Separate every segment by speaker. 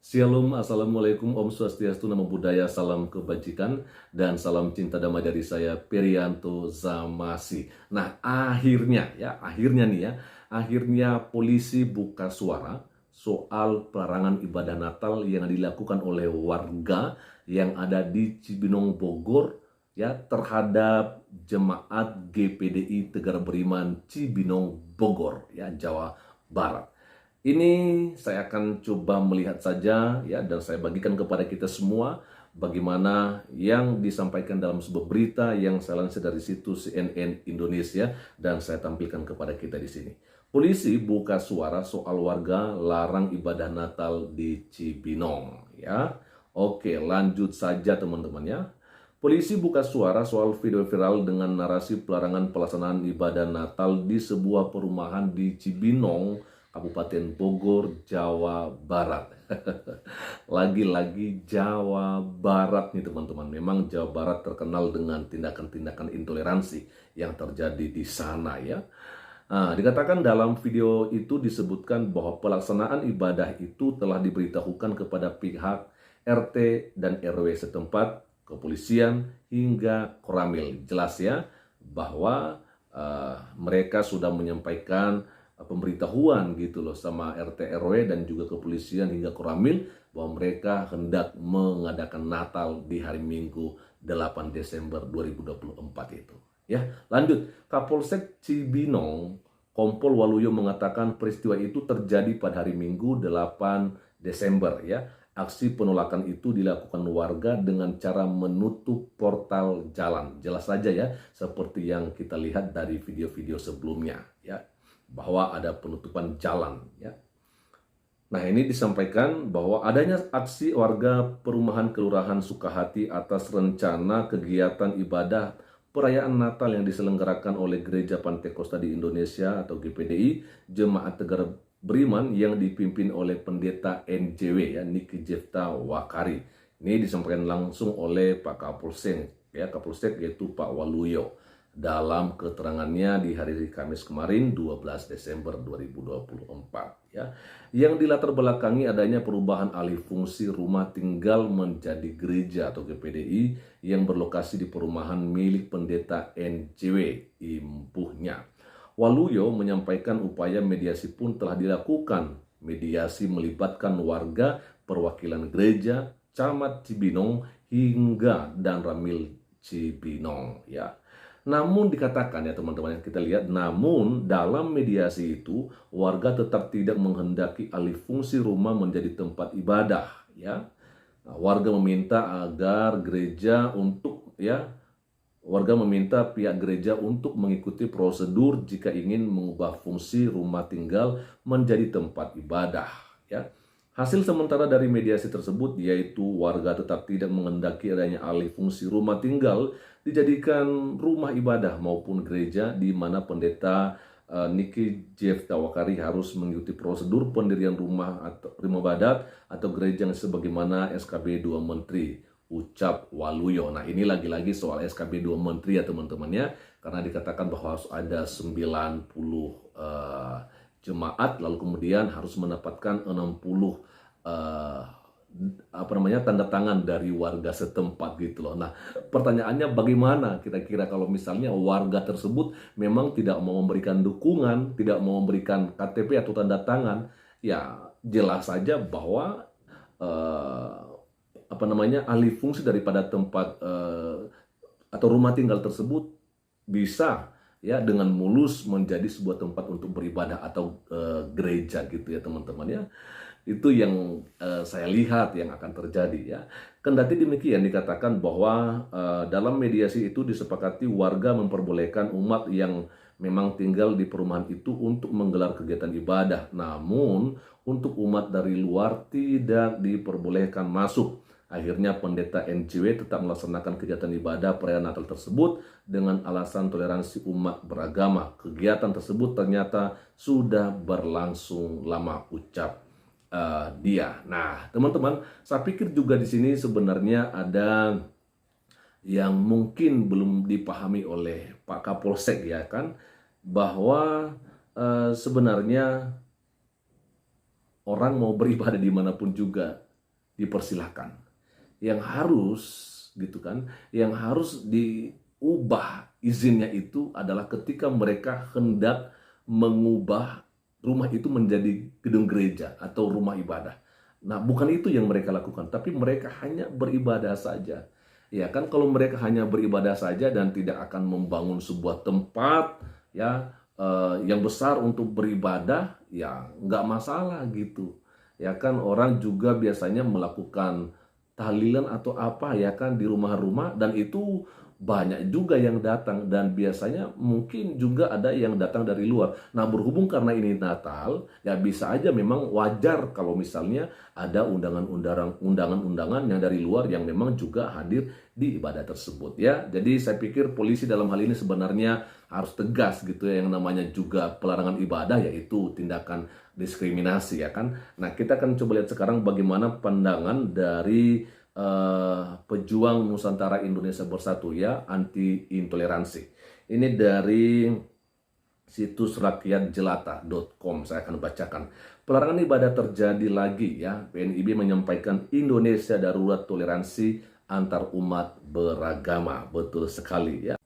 Speaker 1: Shalom, Assalamualaikum, Om Swastiastu, Namo Buddhaya, salam kebajikan, dan salam cinta damai dari saya, Perianto Zamasi. Nah, akhirnya polisi buka suara soal pelarangan ibadah Natal yang dilakukan oleh warga yang ada di Cibinong, Bogor, ya, terhadap jemaat GPDI Tegar Beriman Cibinong, Bogor, ya, Jawa Barat. Ini saya akan coba melihat saja, ya, dan saya bagikan kepada kita semua bagaimana yang disampaikan dalam sebuah berita yang saya lansir dari situs CNN Indonesia dan saya tampilkan kepada kita di sini. Polisi buka suara soal warga larang ibadah Natal di Cibinong, ya. Oke, lanjut saja teman-teman, ya. Polisi buka suara soal video viral dengan narasi pelarangan pelaksanaan ibadah Natal di sebuah perumahan di Cibinong, Kabupaten Bogor, Jawa Barat. Lagi-lagi Jawa Barat nih teman-teman. Memang Jawa Barat terkenal dengan tindakan-tindakan intoleransi yang terjadi di sana, ya. Nah, dikatakan dalam video itu disebutkan bahwa pelaksanaan ibadah itu telah diberitahukan kepada pihak RT dan RW setempat, kepolisian, hingga Koramil. Jelas ya bahwa mereka sudah menyampaikan pemberitahuan gitu loh sama RT RW dan juga kepolisian hingga Koramil bahwa mereka hendak mengadakan Natal di hari Minggu 8 Desember 2024 itu. Ya, lanjut. Kapolsek Cibinong, Kompol Waluyo mengatakan peristiwa itu terjadi pada hari Minggu 8 Desember, ya. Aksi penolakan itu dilakukan warga dengan cara menutup portal jalan. Jelas saja ya, seperti yang kita lihat dari video-video sebelumnya, ya, bahwa ada penutupan jalan, ya. Nah, ini disampaikan bahwa adanya aksi warga perumahan Kelurahan Sukahati atas rencana kegiatan ibadah perayaan Natal yang diselenggarakan oleh Gereja Pantekosta di Indonesia atau GPDI Jemaat Tegar Beriman yang dipimpin oleh Pendeta NJW, ya, Niki Jefta Wakari. Ini disampaikan langsung oleh Pak Kapolsek, ya, Kapolsek yaitu Pak Waluyo dalam keterangannya di hari Kamis kemarin 12 Desember 2024, ya, yang dilatar belakangi adanya perubahan alih fungsi rumah tinggal menjadi gereja atau GPDI yang berlokasi di perumahan milik Pendeta NJW impuhnya. Waluyo menyampaikan upaya mediasi pun telah dilakukan. Mediasi melibatkan warga, perwakilan gereja, camat Cibinong hingga dan Ramil Cibinong, ya. Namun dikatakan, ya teman-teman, yang kita lihat, namun dalam mediasi itu warga tetap tidak menghendaki alih fungsi rumah menjadi tempat ibadah, ya. Nah, warga meminta agar gereja untuk, ya, warga meminta pihak gereja untuk mengikuti prosedur jika ingin mengubah fungsi rumah tinggal menjadi tempat ibadah, ya. Hasil sementara dari mediasi tersebut yaitu warga tetap tidak menghendaki adanya alih fungsi rumah tinggal dijadikan rumah ibadah maupun gereja, di mana Pendeta Niki Jefta Wakari harus mengikuti prosedur pendirian rumah atau rumah ibadat atau gereja sebagaimana SKB 2 Menteri, ucap Waluyo. Nah, ini lagi-lagi soal SKB 2 Menteri, ya teman-teman, ya, karena dikatakan bahwa harus ada 90 jemaat, lalu kemudian harus mendapatkan 60 tanda tangan dari warga setempat gitu loh. Nah, pertanyaannya bagaimana kira-kira kalau misalnya warga tersebut memang tidak mau memberikan dukungan, tidak mau memberikan KTP atau tanda tangan, ya jelas saja bahwa alih fungsi daripada tempat atau rumah tinggal tersebut bisa, ya, dengan mulus menjadi sebuah tempat untuk beribadah atau gereja gitu, ya teman-teman, ya. Itu yang saya lihat yang akan terjadi, ya. Kendati demikian dikatakan bahwa dalam mediasi itu disepakati warga memperbolehkan umat yang memang tinggal di perumahan itu untuk menggelar kegiatan ibadah. Namun untuk umat dari luar tidak diperbolehkan masuk. Akhirnya Pendeta NJW tetap melaksanakan kegiatan ibadah perayaan Natal tersebut dengan alasan toleransi umat beragama. Kegiatan tersebut ternyata sudah berlangsung lama, ucap dia. Nah, teman-teman, saya pikir juga di sini sebenarnya ada yang mungkin belum dipahami oleh Pak Kapolsek, ya kan, bahwa sebenarnya orang mau beribadah dimanapun juga dipersilahkan. Yang harus gitu kan, yang harus diubah izinnya itu adalah ketika mereka hendak mengubah rumah itu menjadi gedung gereja atau rumah ibadah. Nah, bukan itu yang mereka lakukan, tapi mereka hanya beribadah saja. Ya kan, kalau mereka hanya beribadah saja dan tidak akan membangun sebuah tempat ya yang besar untuk beribadah, ya nggak masalah gitu. Ya kan, orang juga biasanya melakukan tahlilan atau apa ya kan di rumah-rumah, dan itu banyak juga yang datang, dan biasanya mungkin juga ada yang datang dari luar. Nah, berhubung karena ini Natal, ya bisa aja memang wajar kalau misalnya ada undangan-undangan yang dari luar yang memang juga hadir di ibadah tersebut ya. Jadi saya pikir polisi dalam hal ini sebenarnya harus tegas gitu ya, yang namanya juga pelarangan ibadah yaitu tindakan diskriminasi ya kan. Nah, kita akan coba lihat sekarang bagaimana pandangan dari pejuang Nusantara Indonesia Bersatu ya, anti intoleransi. Ini dari situs rakyatjelata.com. Saya akan bacakan. Pelarangan ibadah terjadi lagi ya. PNIB menyampaikan Indonesia darurat toleransi antar umat beragama. Betul sekali ya.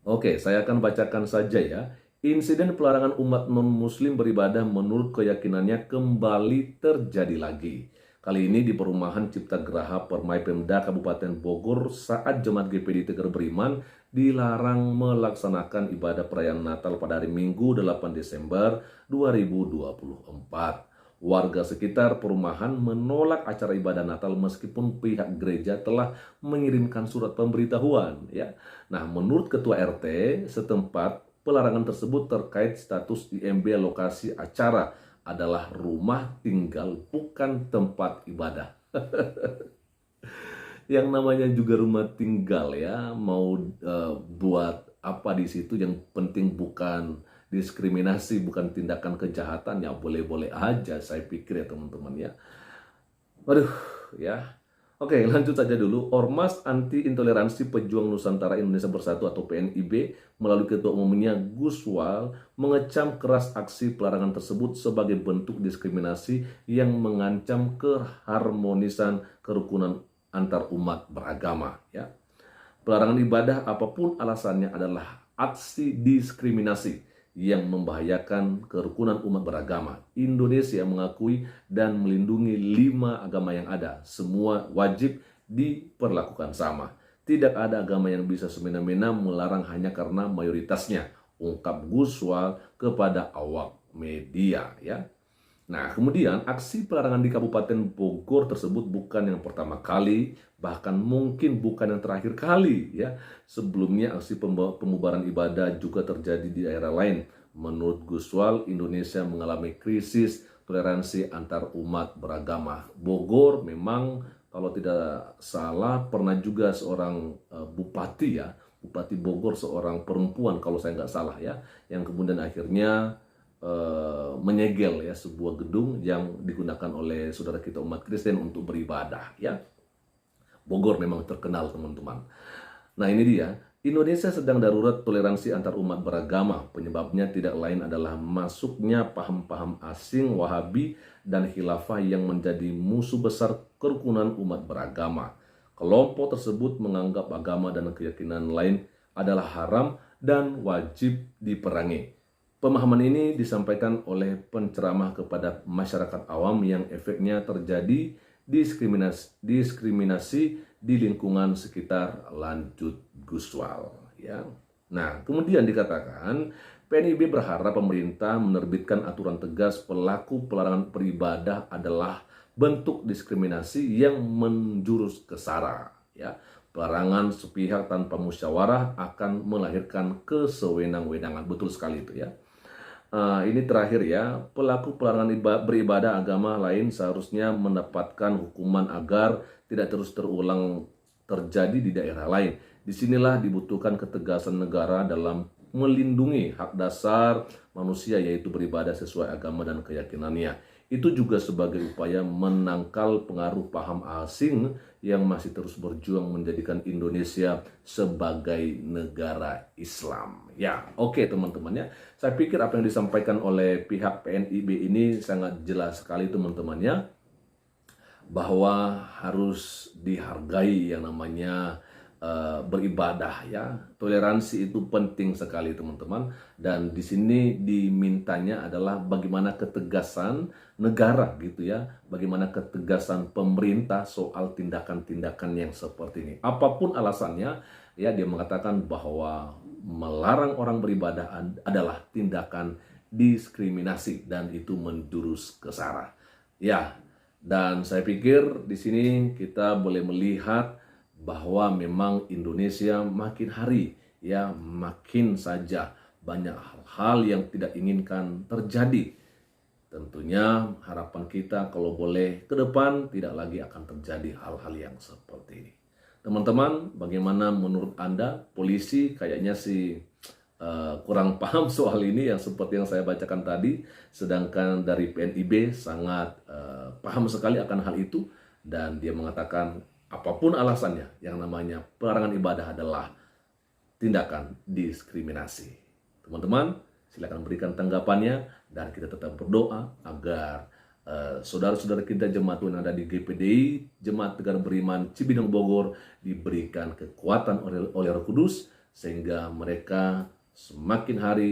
Speaker 1: Oke, saya akan bacakan saja ya. Insiden pelarangan umat non-muslim beribadah menurut keyakinannya kembali terjadi lagi. Kali ini di perumahan Cipta Geraha Permai Pemda Kabupaten Bogor saat jemaat GPD Tegar Beriman dilarang melaksanakan ibadah perayaan Natal pada hari Minggu 8 Desember 2024. Warga sekitar perumahan menolak acara ibadah Natal meskipun pihak gereja telah mengirimkan surat pemberitahuan ya. Nah, menurut Ketua RT setempat, pelarangan tersebut terkait status IMB lokasi acara adalah rumah tinggal, bukan tempat ibadah. Yang namanya juga rumah tinggal ya, mau buat apa di situ, yang penting bukan diskriminasi, bukan tindakan kejahatan, ya boleh-boleh aja saya pikir ya teman-teman ya. Waduh ya. Oke, lanjut saja dulu. Ormas Anti Intoleransi Pejuang Nusantara Indonesia Bersatu atau PNIB melalui Ketua Umumnya Guswal mengecam keras aksi pelarangan tersebut sebagai bentuk diskriminasi yang mengancam keharmonisan kerukunan antar umat beragama ya. Pelarangan ibadah apapun alasannya adalah aksi diskriminasi yang membahayakan kerukunan umat beragama. Indonesia mengakui dan melindungi 5 agama yang ada. Semua wajib diperlakukan sama. Tidak ada agama yang bisa semena-mena melarang hanya karena mayoritasnya, ungkap Guswal kepada awak media ya. Nah, kemudian aksi pelarangan di Kabupaten Bogor tersebut bukan yang pertama kali, bahkan mungkin bukan yang terakhir kali ya. Sebelumnya aksi pembubaran ibadah juga terjadi di daerah lain. Menurut Guswal, Indonesia mengalami krisis toleransi antar umat beragama. Bogor memang kalau tidak salah pernah juga seorang bupati ya, Bupati Bogor seorang perempuan kalau saya nggak salah ya, yang kemudian akhirnya menyegel ya sebuah gedung yang digunakan oleh saudara kita umat Kristen untuk beribadah ya. Bogor memang terkenal teman-teman. Nah, ini dia, Indonesia sedang darurat toleransi antar umat beragama. Penyebabnya tidak lain adalah masuknya paham-paham asing Wahabi dan khilafah yang menjadi musuh besar kerukunan umat beragama. Kelompok tersebut menganggap agama dan keyakinan lain adalah haram dan wajib diperangi. Pemahaman ini disampaikan oleh penceramah kepada masyarakat awam yang efeknya terjadi diskriminasi di lingkungan sekitar, lanjut Guswal ya. Nah, kemudian dikatakan PNIB berharap pemerintah menerbitkan aturan tegas pelaku pelarangan beribadah adalah bentuk diskriminasi yang menjurus ke SARA ya. Pelarangan sepihak tanpa musyawarah akan melahirkan kesewenang-wenangan. Betul sekali itu ya. Ini terakhir ya, pelaku pelarangan beribadah agama lain seharusnya mendapatkan hukuman agar tidak terus terulang terjadi di daerah lain. Disinilah dibutuhkan ketegasan negara dalam melindungi hak dasar manusia, yaitu beribadah sesuai agama dan keyakinannya. Itu juga sebagai upaya menangkal pengaruh paham asing yang masih terus berjuang menjadikan Indonesia sebagai negara Islam. Ya, oke teman-teman ya. Saya pikir apa yang disampaikan oleh pihak PNIB ini sangat jelas sekali teman-teman ya. bahwa harus dihargai yang namanya beribadah ya. Toleransi itu penting sekali teman-teman, dan di sini dimintanya adalah bagaimana ketegasan negara gitu ya, bagaimana ketegasan pemerintah soal tindakan-tindakan yang seperti ini. Apapun alasannya ya, dia mengatakan bahwa melarang orang beribadah adalah tindakan diskriminasi dan itu menjurus ke sara. Ya, dan saya pikir di sini kita boleh melihat bahwa memang Indonesia makin hari ya makin saja banyak hal-hal yang tidak inginkan terjadi. Tentunya harapan kita kalau boleh ke depan tidak lagi akan terjadi hal-hal yang seperti ini. Teman-teman, bagaimana menurut Anda? Polisi kayaknya sih kurang paham soal ini yang seperti yang saya bacakan tadi, sedangkan dari PNIB sangat paham sekali akan hal itu, dan dia mengatakan apapun alasannya, yang namanya pelarangan ibadah adalah tindakan diskriminasi. Teman-teman, silakan berikan tanggapannya, dan kita tetap berdoa agar saudara-saudara kita jemaat Tuhan yang ada di GPDI, Jemaat Tegar Beriman Cibinong Bogor, diberikan kekuatan oleh Roh Kudus, sehingga mereka semakin hari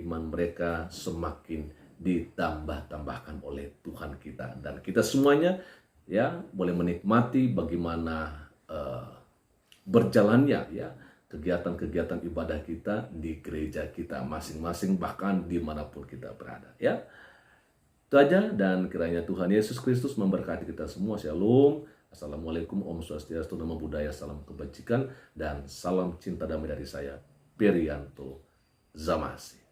Speaker 1: iman mereka semakin ditambah-tambahkan oleh Tuhan kita, dan kita semuanya ya boleh menikmati bagaimana berjalannya ya kegiatan-kegiatan ibadah kita di gereja kita masing-masing, bahkan dimanapun kita berada ya. Itu aja, dan kiranya Tuhan Yesus Kristus memberkati kita semua. Shalom. Assalamualaikum, Om Swastiastu, Namo Buddhaya, salam kebajikan, dan salam cinta damai dari saya, Perianto Zamasi.